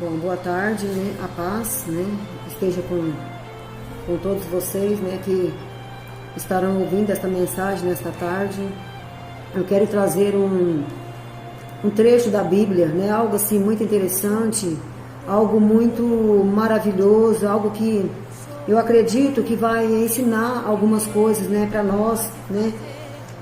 Bom, boa tarde, né? A paz, né? Esteja com todos vocês, né? Que estarão ouvindo esta mensagem nesta tarde. Eu quero trazer um trecho da Bíblia, né? Algo assim muito interessante, algo muito maravilhoso, algo que eu acredito que vai ensinar algumas coisas, né? Para nós, né?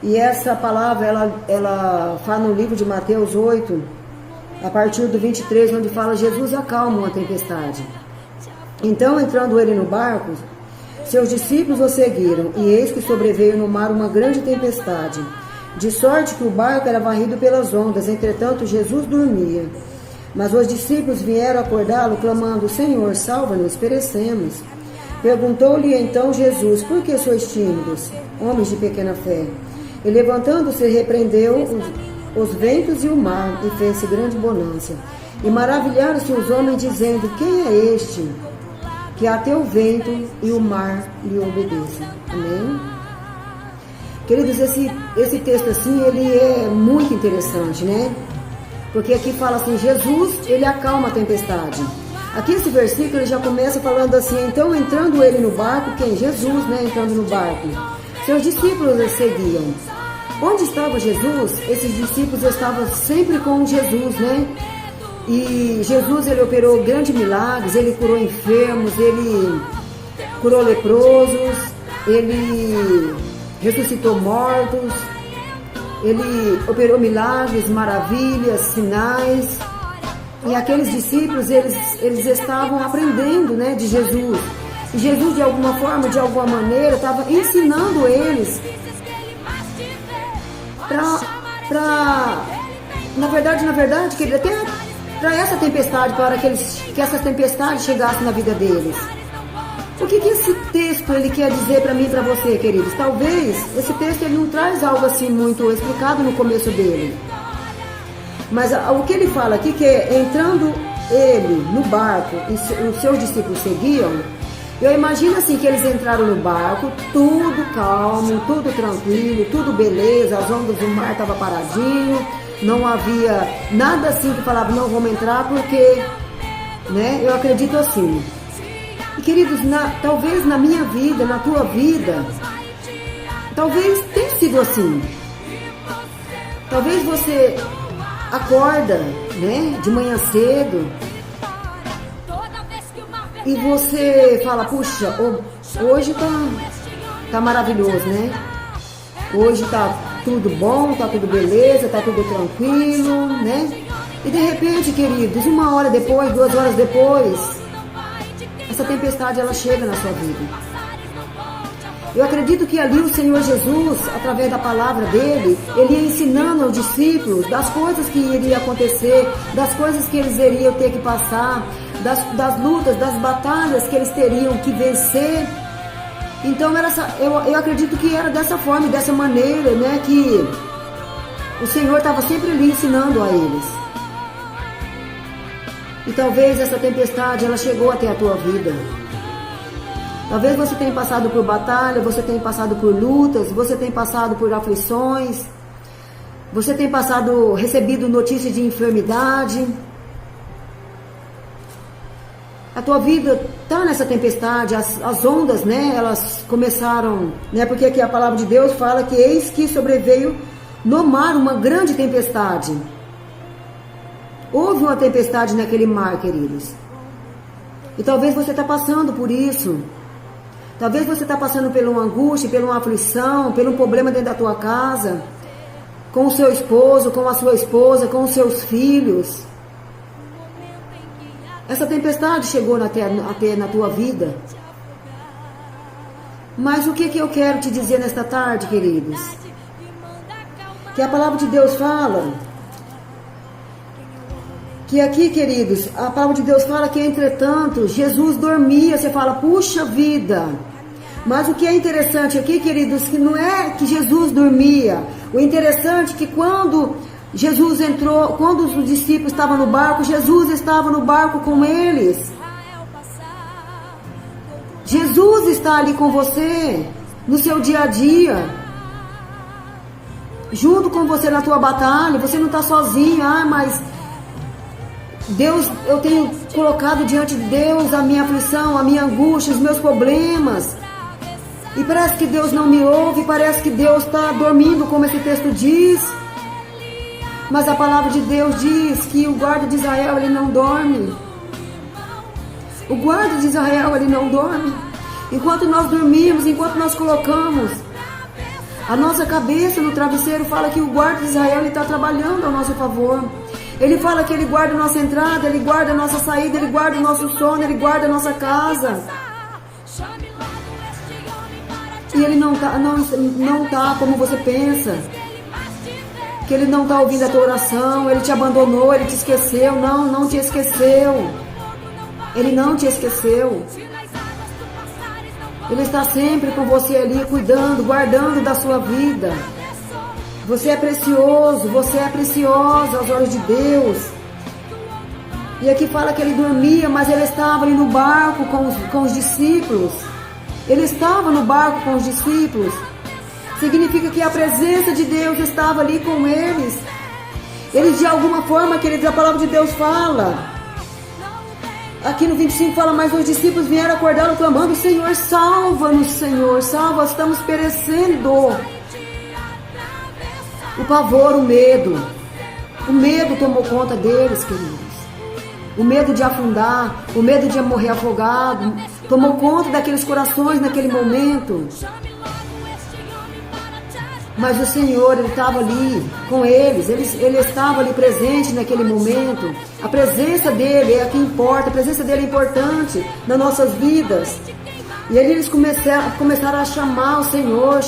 E essa palavra, ela fala no livro de Mateus 8, a partir do 23, onde fala: Jesus acalma uma tempestade. Então, entrando ele no barco, seus discípulos o seguiram, e eis que sobreveio no mar uma grande tempestade, de sorte que o barco era varrido pelas ondas. Entretanto, Jesus dormia. Mas os discípulos vieram acordá-lo, clamando: Senhor, salva-nos, perecemos. Perguntou-lhe então Jesus: por que sois tímidos, homens de pequena fé? E levantando-se, repreendeu os ventos e o mar, e fez-se grande bonança. E maravilharam-se os homens, dizendo: quem é este, que até o vento e o mar lhe obedecem? Amém? Queridos, esse texto assim, ele é muito interessante, né? Porque aqui fala assim: Jesus, ele acalma a tempestade. Aqui esse versículo ele já começa falando assim: então entrando ele no barco, quem? Jesus, né? Entrando no barco. Seus discípulos o seguiam. Onde estava Jesus? Esses discípulos estavam sempre com Jesus, né? E Jesus, ele operou grandes milagres, ele curou enfermos, ele curou leprosos, ele ressuscitou mortos, ele operou milagres, maravilhas, sinais. E aqueles discípulos, eles estavam aprendendo, né, de Jesus. E Jesus, de alguma forma, de alguma maneira, estava ensinando eles na verdade, querido, até para essa tempestade, para que essas tempestades chegassem na vida deles. O que esse texto ele quer dizer para mim e para você, queridos? Talvez esse texto ele não traz algo assim muito explicado no começo dele. Mas o que ele fala aqui, que é entrando ele no barco e os seus discípulos seguiam. Eu imagino assim que eles entraram no barco, tudo calmo, tudo tranquilo, tudo beleza, as ondas do mar estavam paradinho, não havia nada assim que falava: não vamos entrar porque, né? Eu acredito assim. E queridos, talvez na minha vida, na tua vida, talvez tenha sido assim. Talvez você acorda, né, de manhã cedo, e você fala: puxa, hoje tá maravilhoso, né? Hoje tá tudo bom, tá tudo beleza, tá tudo tranquilo, né? E de repente, queridos, 1 hora depois, 2 horas depois, essa tempestade ela chega na sua vida. Eu acredito que ali o Senhor Jesus, através da palavra dele, ele ia ensinando aos discípulos das coisas que iriam acontecer, das coisas que eles iriam ter que passar, das lutas, das batalhas que eles teriam que vencer. Então eu acredito que era dessa forma, dessa maneira, né, que o Senhor estava sempre ali ensinando a eles. E talvez essa tempestade ela chegou até a tua vida. Talvez você tenha passado por batalha, você tenha passado por lutas, você tenha passado por aflições, você tenha recebido notícias de enfermidade. A tua vida está nessa tempestade, as ondas, né, elas começaram, né, porque aqui a palavra de Deus fala que eis que sobreveio no mar uma grande tempestade. Houve uma tempestade naquele mar, queridos. E talvez você está passando por isso. Talvez você está passando por uma angústia, por uma aflição, por um problema dentro da tua casa, com o seu esposo, com a sua esposa, com os seus filhos. Essa tempestade chegou até na tua vida. Mas o que eu quero te dizer nesta tarde, queridos? Que a palavra de Deus fala, que aqui, queridos, a palavra de Deus fala que, entretanto, Jesus dormia. Você fala: puxa vida. Mas o que é interessante aqui, queridos, que não é que Jesus dormia. O interessante é que quando Jesus entrou, quando os discípulos estavam no barco, Jesus estava no barco com eles. Jesus está ali com você, no seu dia a dia, junto com você na tua batalha. Você não está sozinho. Mas Deus, eu tenho colocado diante de Deus a minha aflição, a minha angústia, os meus problemas. E parece que Deus não me ouve, parece que Deus está dormindo, como esse texto diz. Mas a palavra de Deus diz que o guarda de Israel, ele não dorme. O guarda de Israel, ele não dorme. Enquanto nós dormimos, enquanto nós colocamos a nossa cabeça no travesseiro, fala que o guarda de Israel está trabalhando ao nosso favor. Ele fala que ele guarda a nossa entrada, ele guarda a nossa saída, ele guarda o nosso sono, ele guarda a nossa casa. E ele não tá como você pensa. Que ele não está ouvindo a tua oração, ele te abandonou, ele te esqueceu. Não te esqueceu. Ele não te esqueceu. Ele está sempre com você ali, cuidando, guardando da sua vida. Você é precioso, você é preciosa aos olhos de Deus. E aqui fala que ele dormia, mas ele estava ali no barco com os discípulos. Ele estava no barco com os discípulos. Significa que a presença de Deus estava ali com eles. Eles de alguma forma, queridos, a palavra de Deus fala. Aqui no 25 fala, mas os discípulos vieram acordá-lo clamando, Senhor, salva-nos, Senhor, salva, estamos perecendo. O pavor, o medo tomou conta deles, queridos. O medo de afundar, o medo de morrer afogado, tomou conta daqueles corações naquele momento. Mas o Senhor, Ele estava ali com eles, Ele estava ali presente naquele momento. A presença dEle é a que importa, a presença dEle é importante nas nossas vidas. E aí eles começaram a chamar o Senhor,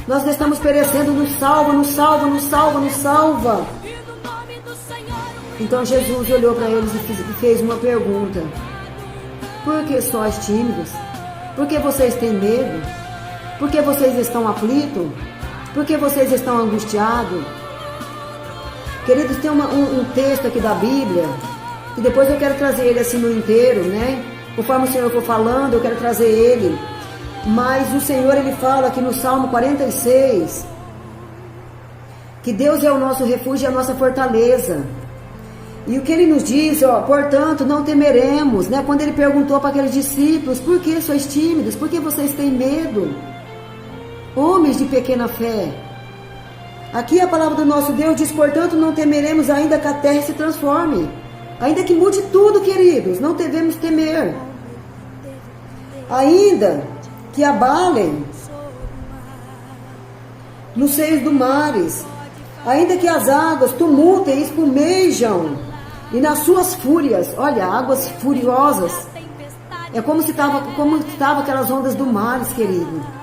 nós estamos perecendo, nos salva, nos salva, nos salva, nos salva. Então Jesus olhou para eles e fez uma pergunta. Por que sois tímidos? Por que vocês têm medo? Por que vocês estão aflitos? Por que vocês estão angustiados? Queridos, tem um texto aqui da Bíblia, que depois eu quero trazer ele assim no inteiro, né? Conforme o Senhor for falando, eu quero trazer ele. Mas o Senhor, Ele fala aqui no Salmo 46, que Deus é o nosso refúgio e a nossa fortaleza. E o que Ele nos diz, portanto, não temeremos, né? Quando Ele perguntou para aqueles discípulos, por que sois tímidos? Por que vocês têm medo? Homens de pequena fé. Aqui a palavra do nosso Deus diz, portanto, não temeremos ainda que a terra se transforme. Ainda que mude tudo, queridos, não devemos temer. Ainda que abalem nos seios do mares, ainda que as águas tumultem e espumejam, e nas suas fúrias, olha, águas furiosas, é como estava aquelas ondas do mar, querido.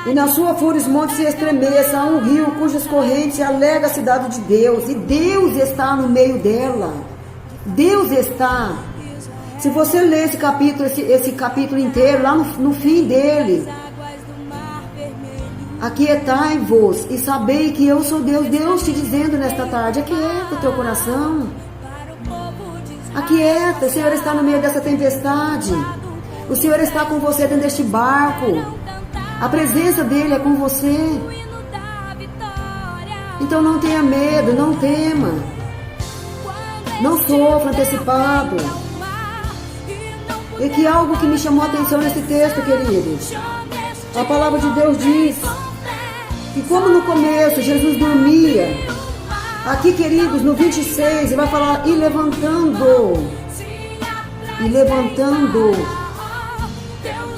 E na sua fúria os montes se estremeçam, há um rio cujas correntes alega a cidade de Deus, e Deus está no meio dela. Deus está. Se você ler esse capítulo inteiro, lá no fim dele, aquietai-vos e sabei que eu sou Deus. Deus te dizendo nesta tarde, aquieta o teu coração. Aquieta, o Senhor está no meio dessa tempestade. O Senhor está com você dentro deste barco. A presença dEle é com você. Então não tenha medo, não tema. Não sofra antecipado. E que algo que me chamou a atenção nesse texto, queridos. A palavra de Deus diz que como no começo Jesus dormia, aqui, queridos, no 26, ele vai falar, e levantando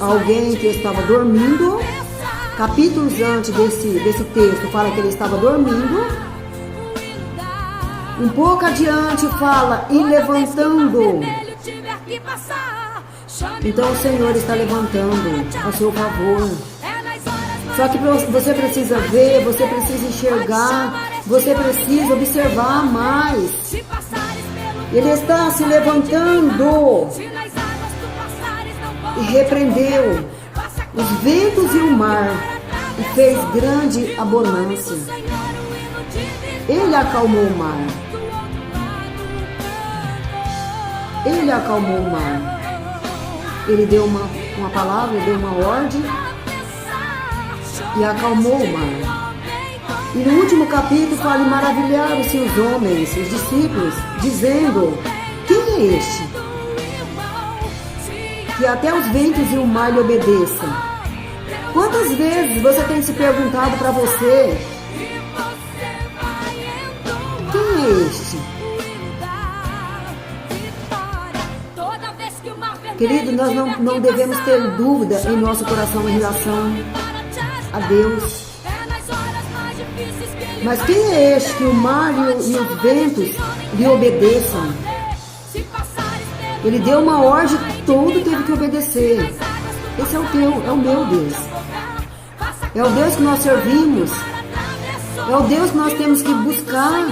alguém que estava dormindo. Capítulos antes desse texto fala que ele estava dormindo. Um pouco adiante fala, e levantando. Então o Senhor está levantando a seu favor. Só que você precisa ver, você precisa enxergar, você precisa observar mais. Ele está se levantando e repreendeu os ventos e o mar e fez grande abundância. Ele acalmou o mar. Ele acalmou o mar. Ele deu uma palavra, ele deu uma ordem e acalmou o mar. E no último capítulo fala: maravilharam-se os homens, os discípulos, dizendo: quem é este? Que até os ventos e o mar lhe obedeçam. Quantas vezes você tem se perguntado para você: quem é este? Querido, nós não devemos ter dúvida em nosso coração em relação a Deus. Mas quem é este que o mar e os ventos lhe obedeçam? Ele deu uma ordem, todo teve que obedecer. Esse é o meu Deus. É o Deus que nós servimos. É o Deus que nós temos que buscar.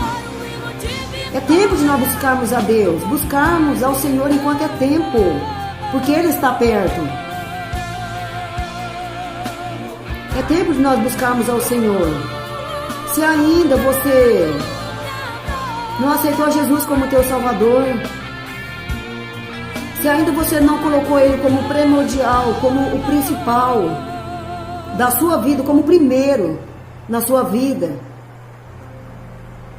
É tempo de nós buscarmos a Deus, buscarmos ao Senhor enquanto é tempo, porque Ele está perto. É tempo de nós buscarmos ao Senhor. Se ainda você não aceitou Jesus como teu Salvador, se ainda você não colocou Ele como primordial, como o principal da sua vida, como o primeiro na sua vida,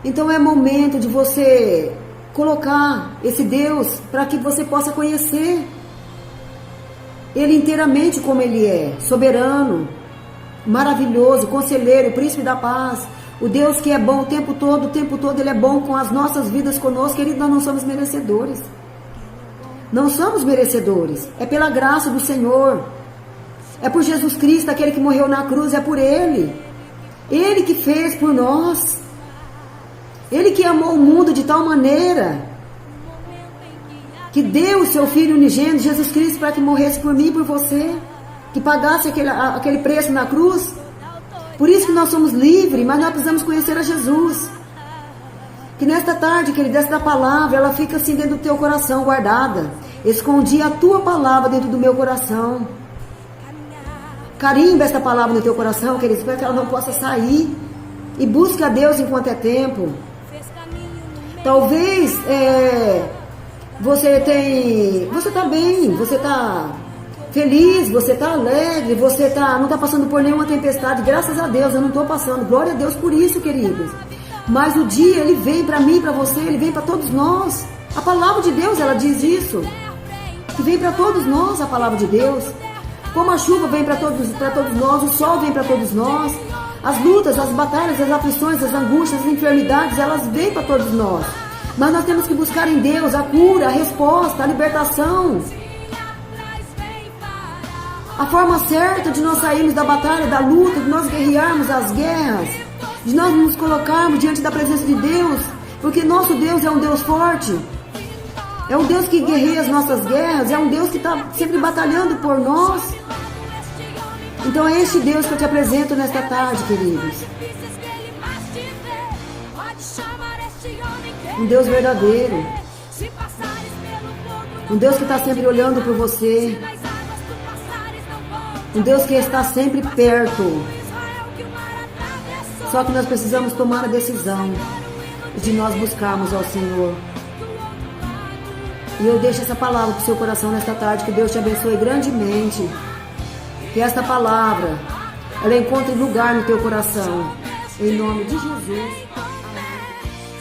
então é momento de você colocar esse Deus para que você possa conhecer Ele inteiramente como Ele é, soberano, maravilhoso, conselheiro, príncipe da paz, o Deus que é bom o tempo todo Ele é bom com as nossas vidas conosco. Querido, nós não somos merecedores. Não somos merecedores. É pela graça do Senhor. É por Jesus Cristo, aquele que morreu na cruz, é por Ele. Ele que fez por nós. Ele que amou o mundo de tal maneira que deu o seu Filho unigênito, Jesus Cristo, para que morresse por mim e por você, que pagasse aquele preço na cruz. Por isso que nós somos livres, mas nós precisamos conhecer a Jesus. Que nesta tarde, querido, esta palavra, ela fica assim dentro do teu coração, guardada. Escondi a tua palavra dentro do meu coração. Carimba esta palavra no teu coração, querido, para que ela não possa sair. E busque a Deus enquanto é tempo. Talvez você está bem, você está feliz, você está alegre, você não está passando por nenhuma tempestade. Graças a Deus, eu não estou passando. Glória a Deus por isso, queridos. Mas o dia, ele vem para mim, para você, ele vem para todos nós. A palavra de Deus, ela diz isso. Que vem para todos nós a palavra de Deus. Como a chuva vem para todos nós, o sol vem para todos nós. As lutas, as batalhas, as aflições, as angústias, as enfermidades, elas vêm para todos nós. Mas nós temos que buscar em Deus a cura, a resposta, a libertação. A forma certa de nós sairmos da batalha, da luta, de nós guerrearmos as guerras, de nós nos colocarmos diante da presença de Deus, porque nosso Deus é um Deus forte, é um Deus que guerreia as nossas guerras, é um Deus que está sempre batalhando por nós. Então é este Deus que eu te apresento nesta tarde, queridos. Um Deus verdadeiro, um Deus que está sempre olhando por você, um Deus que está sempre perto. Só que nós precisamos tomar a decisão de nós buscarmos ao Senhor. E eu deixo essa palavra para o seu coração nesta tarde. Que Deus te abençoe grandemente. Que esta palavra, ela encontre lugar no teu coração. Em nome de Jesus.